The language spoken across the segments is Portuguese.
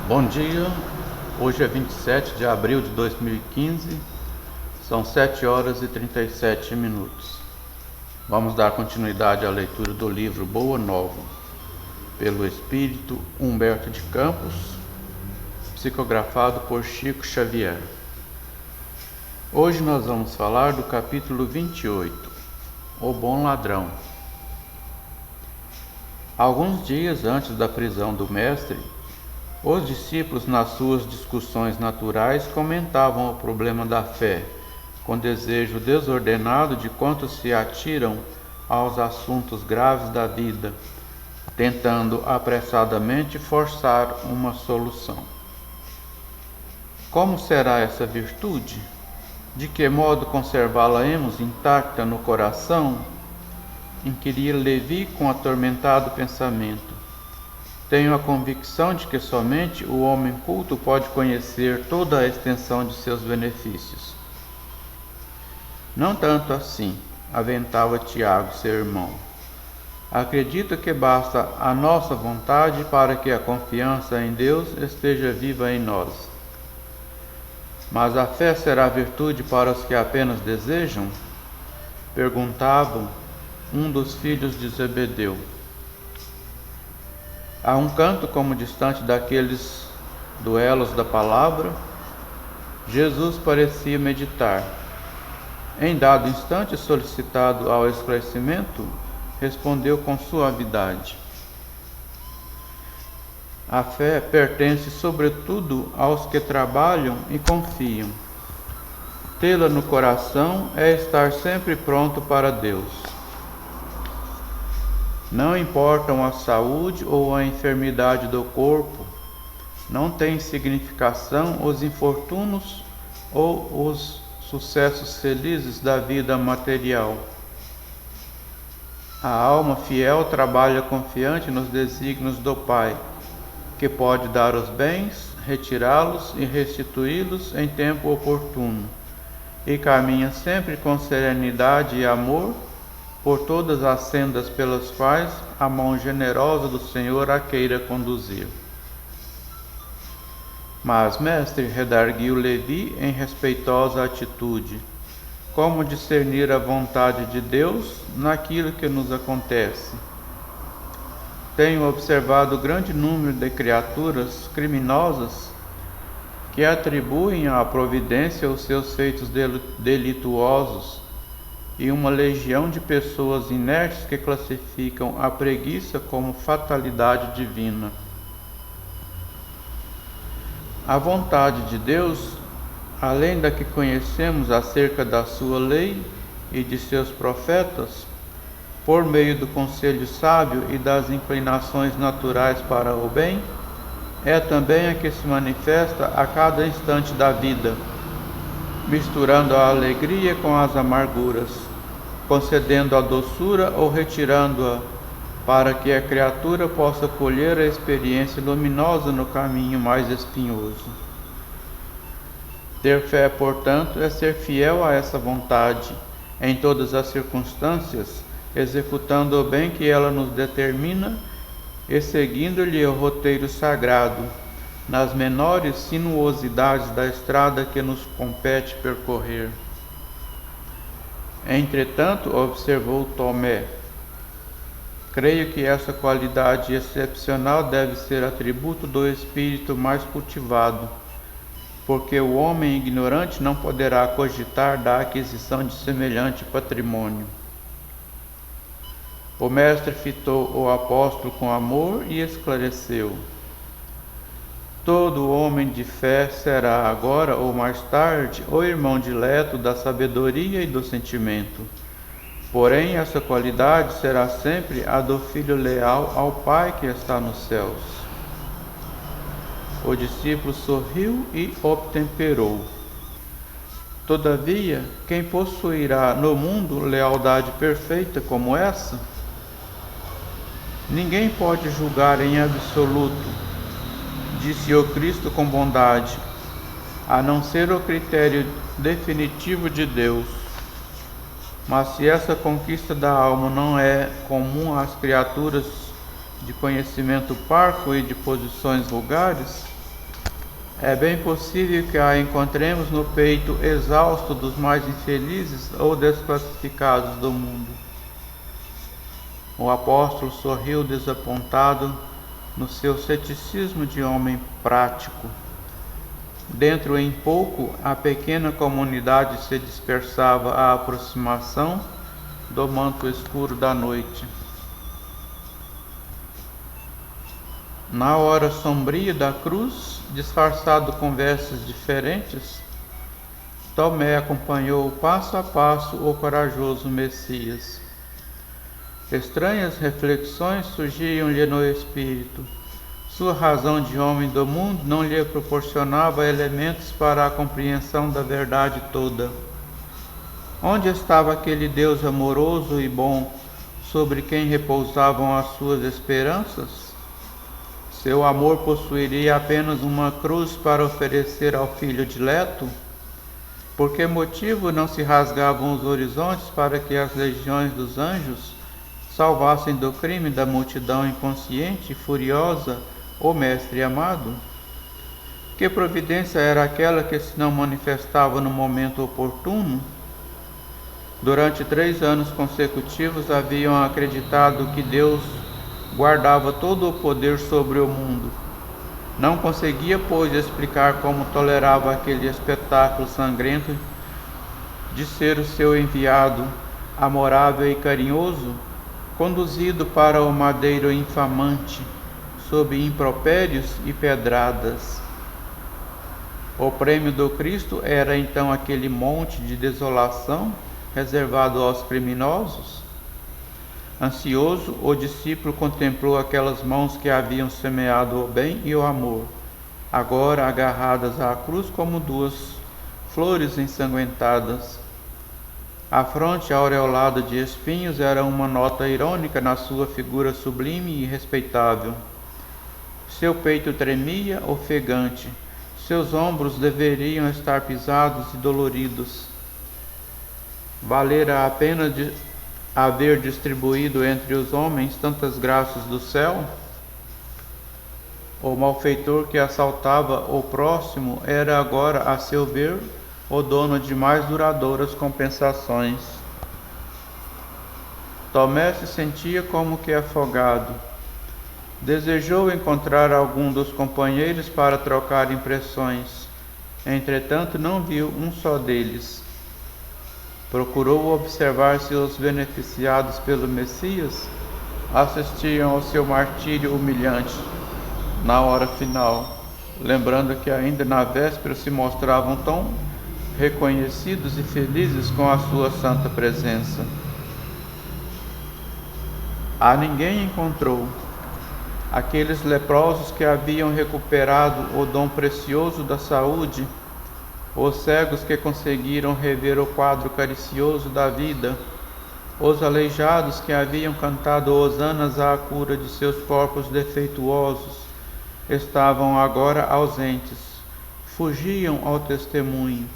Bom dia, hoje é 27 de abril de 2015, são 7 horas e 37 minutos. Vamos dar continuidade à leitura do livro Boa Nova, pelo espírito Humberto de Campos, psicografado por Chico Xavier. Hoje nós vamos falar do capítulo 28, O Bom Ladrão. Alguns dias antes da prisão do mestre, os discípulos, nas suas discussões naturais, comentavam o problema da fé, com desejo desordenado de quantos se atiram aos assuntos graves da vida, tentando apressadamente forçar uma solução. Como será essa virtude? De que modo conservá-la-emos intacta no coração? Inquiria Levi com atormentado pensamento. Tenho a convicção de que somente o homem culto pode conhecer toda a extensão de seus benefícios. Não tanto assim, aventava Tiago, seu irmão. Acredito que basta a nossa vontade para que a confiança em Deus esteja viva em nós. Mas a fé será virtude para os que apenas desejam? Perguntava um dos filhos de Zebedeu. A um canto como distante daqueles duelos da palavra, Jesus parecia meditar. Em dado instante, solicitado ao esclarecimento, respondeu com suavidade: a fé pertence sobretudo aos que trabalham e confiam. Tê-la no coração é estar sempre pronto para Deus. Não importam a saúde ou a enfermidade do corpo, não tem significação os infortúnios ou os sucessos felizes da vida material. A alma fiel trabalha confiante nos desígnios do Pai, que pode dar os bens, retirá-los e restituí-los em tempo oportuno, e caminha sempre com serenidade e amor por todas as sendas pelas quais a mão generosa do Senhor a queira conduzir. Mas, mestre, redarguiu Levi em respeitosa atitude, como discernir a vontade de Deus naquilo que nos acontece? Tenho observado grande número de criaturas criminosas que atribuem à providência os seus feitos delituosos, e uma legião de pessoas inertes que classificam a preguiça como fatalidade divina. A vontade de Deus, além da que conhecemos acerca da sua lei e de seus profetas, por meio do conselho sábio e das inclinações naturais para o bem, é também a que se manifesta a cada instante da vida, misturando a alegria com as amarguras, concedendo a doçura ou retirando-a, para que a criatura possa colher a experiência luminosa no caminho mais espinhoso. Ter fé, portanto, é ser fiel a essa vontade, em todas as circunstâncias, executando o bem que ela nos determina e seguindo-lhe o roteiro sagrado, nas menores sinuosidades da estrada que nos compete percorrer. Entretanto, observou Tomé, creio que essa qualidade excepcional deve ser atributo do espírito mais cultivado, porque o homem ignorante não poderá cogitar da aquisição de semelhante patrimônio. O mestre fitou o apóstolo com amor e esclareceu: todo homem de fé será agora ou mais tarde o irmão dileto da sabedoria e do sentimento. Porém, essa qualidade será sempre a do filho leal ao Pai que está nos céus. O discípulo sorriu e obtemperou: todavia, quem possuirá no mundo lealdade perfeita como essa? Ninguém pode julgar em absoluto, disse o Cristo com bondade, a não ser o critério definitivo de Deus. Mas se essa conquista da alma não é comum às criaturas de conhecimento parco e de posições vulgares, É bem possível que a encontremos no peito exausto dos mais infelizes ou desclassificados do mundo. O apóstolo sorriu desapontado no seu ceticismo de homem prático. Dentro em pouco, a pequena comunidade se dispersava à aproximação do manto escuro da noite. Na hora sombria da cruz, disfarçado com vestes diferentes, Tomé acompanhou passo a passo o corajoso Messias. Estranhas reflexões surgiam-lhe no espírito. Sua razão de homem do mundo não lhe proporcionava elementos para a compreensão da verdade toda. Onde estava aquele Deus amoroso e bom, sobre quem repousavam as suas esperanças? Seu amor possuiria apenas uma cruz para oferecer ao Filho dileto? Por que motivo não se rasgavam os horizontes para que as legiões dos anjos salvassem do crime da multidão inconsciente e furiosa o Mestre amado? Que providência era aquela que se não manifestava no momento oportuno? Durante 3 anos consecutivos haviam acreditado que Deus guardava todo o poder sobre o mundo. Não conseguia, pois, explicar como tolerava aquele espetáculo sangrento de ser o seu enviado, amorável e carinhoso, conduzido para o madeiro infamante, sob impropérios e pedradas. O prêmio do Cristo era então aquele monte de desolação reservado aos criminosos? Ansioso, o discípulo contemplou aquelas mãos que haviam semeado o bem e o amor, agora agarradas à cruz como 2 flores ensanguentadas. A fronte aureolada de espinhos era uma nota irônica na sua figura sublime e respeitável. Seu peito tremia, ofegante. Seus ombros deveriam estar pisados e doloridos. Valera a pena haver distribuído entre os homens tantas graças do céu? O malfeitor que assaltava o próximo era agora, a seu ver, o dono de mais duradouras compensações. Tomé se sentia como que afogado. Desejou encontrar algum dos companheiros para trocar impressões. Entretanto, não viu um só deles. Procurou observar se os beneficiados pelo Messias assistiam ao seu martírio humilhante na hora final, lembrando que ainda na véspera se mostravam tão reconhecidos e felizes com a sua santa presença. A ninguém encontrou. Aqueles leprosos que haviam recuperado o dom precioso da saúde, os cegos que conseguiram rever o quadro caricioso da vida, os aleijados que haviam cantado hosanas à cura de seus corpos defeituosos, estavam agora ausentes, fugiam ao testemunho.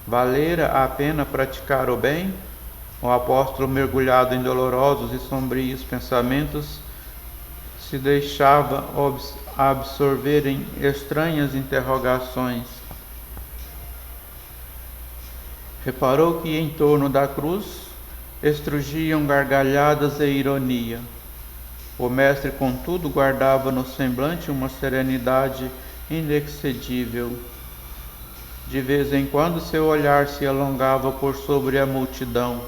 Valera a pena praticar o bem? O apóstolo, mergulhado em dolorosos e sombrios pensamentos, se deixava absorver em estranhas interrogações. Reparou que em torno da cruz estrugiam gargalhadas e ironia. O mestre, contudo, guardava no semblante uma serenidade inexcedível. De vez em quando seu olhar se alongava por sobre a multidão,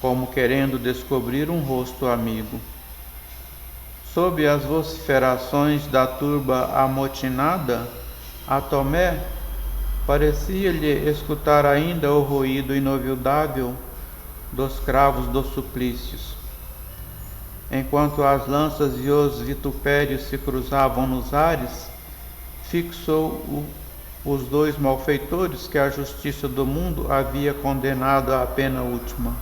como querendo descobrir um rosto amigo. Sob as vociferações da turba amotinada, a Tomé parecia-lhe escutar ainda o ruído inovildável dos cravos dos suplícios. Enquanto as lanças e os vitupérios se cruzavam nos ares, fixou os 2 malfeitores que a justiça do mundo havia condenado à pena última.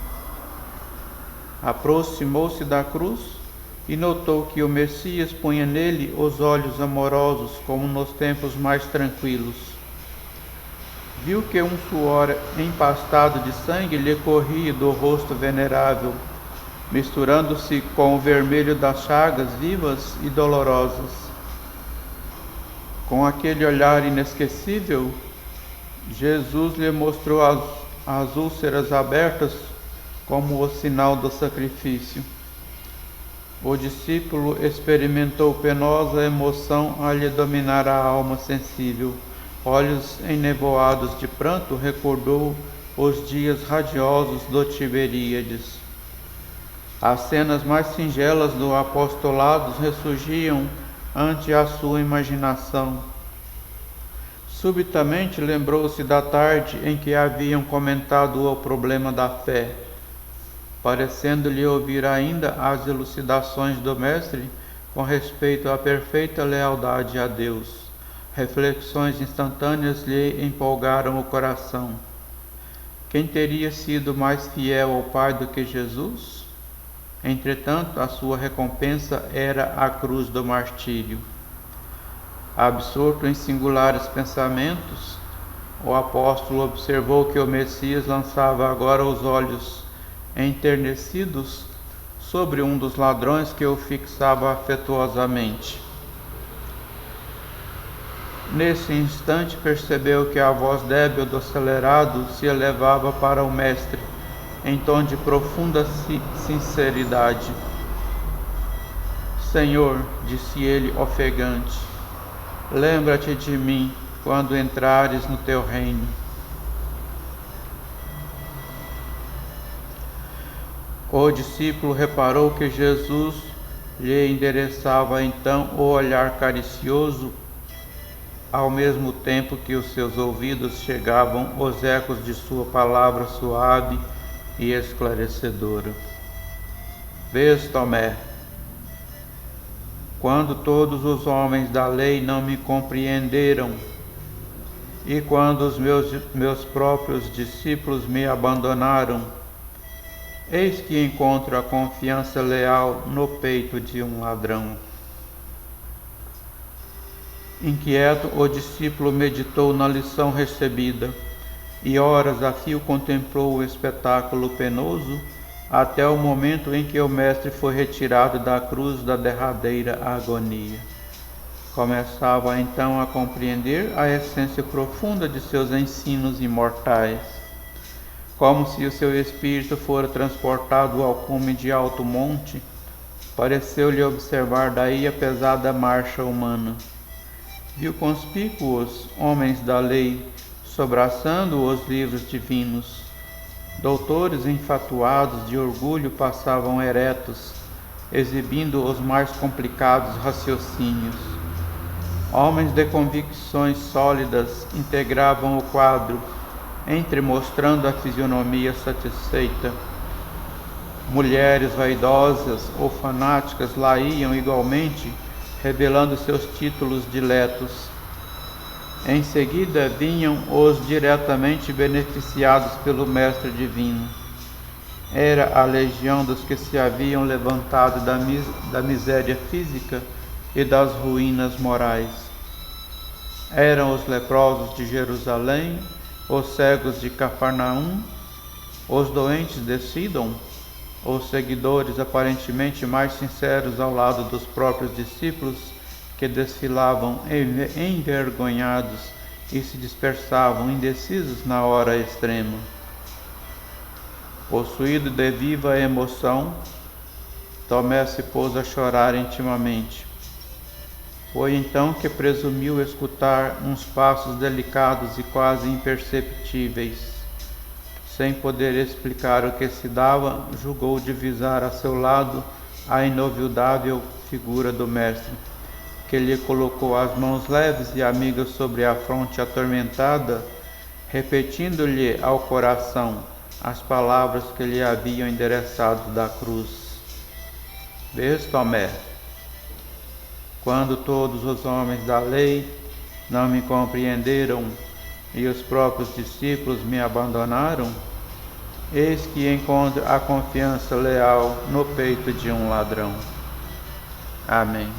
Aproximou-se da cruz e notou que o Messias punha nele os olhos amorosos como nos tempos mais tranquilos. Viu que um suor empastado de sangue lhe corria do rosto venerável, misturando-se com o vermelho das chagas vivas e dolorosas. Com aquele olhar inesquecível, Jesus lhe mostrou as úlceras abertas como o sinal do sacrifício. O discípulo experimentou penosa emoção a lhe dominar a alma sensível. Olhos enevoados de pranto, recordou os dias radiosos do Tiberíades. As cenas mais singelas do apostolado ressurgiam ante a sua imaginação. Subitamente lembrou-se da tarde em que haviam comentado o problema da fé, parecendo-lhe ouvir ainda as elucidações do Mestre com respeito à perfeita lealdade a Deus. Reflexões instantâneas lhe empolgaram o coração. Quem teria sido mais fiel ao Pai do que Jesus? Entretanto, a sua recompensa era a cruz do martírio. Absorto em singulares pensamentos, o apóstolo observou que o Messias lançava agora os olhos enternecidos sobre um dos ladrões que o fixava afetuosamente. Nesse instante percebeu que a voz débil do acelerado se elevava para o mestre, em tom de profunda sinceridade. Senhor, disse ele ofegante, lembra-te de mim quando entrares no teu reino. O discípulo reparou que Jesus lhe endereçava então o olhar caricioso, ao mesmo tempo que os seus ouvidos chegavam os ecos de sua palavra suave e esclarecedora. Vês, Tomé, quando todos os homens da lei não me compreenderam, e quando os meus próprios discípulos me abandonaram, eis que encontro a confiança leal no peito de um ladrão. Inquieto, o discípulo meditou na lição recebida, e horas a fio contemplou o espetáculo penoso, até o momento em que o mestre foi retirado da cruz da derradeira agonia. Começava então a compreender a essência profunda de seus ensinos imortais. Como se o seu espírito fora transportado ao cume de alto monte, pareceu-lhe observar daí a pesada marcha humana. Viu conspícuos homens da lei, sobraçando os livros divinos. Doutores enfatuados de orgulho passavam eretos, exibindo os mais complicados raciocínios. Homens de convicções sólidas integravam o quadro, entremostrando a fisionomia satisfeita. Mulheres vaidosas ou fanáticas lá iam igualmente, revelando seus títulos diletos. Em seguida vinham os diretamente beneficiados pelo Mestre Divino. Era a legião dos que se haviam levantado da miséria física e das ruínas morais. Eram os leprosos de Jerusalém, os cegos de Cafarnaum, os doentes de Sidom, os seguidores aparentemente mais sinceros ao lado dos próprios discípulos, que desfilavam envergonhados e se dispersavam indecisos na hora extrema. Possuído de viva emoção, Tomé se pôs a chorar intimamente. Foi então que presumiu escutar uns passos delicados e quase imperceptíveis. Sem poder explicar o que se dava, julgou divisar a seu lado a inovidável figura do mestre, que lhe colocou as mãos leves e amigas sobre a fronte atormentada, repetindo-lhe ao coração as palavras que lhe haviam endereçado da cruz. Vês, Tomé, quando todos os homens da lei não me compreenderam e os próprios discípulos me abandonaram, eis que encontro a confiança leal no peito de um ladrão. Amém.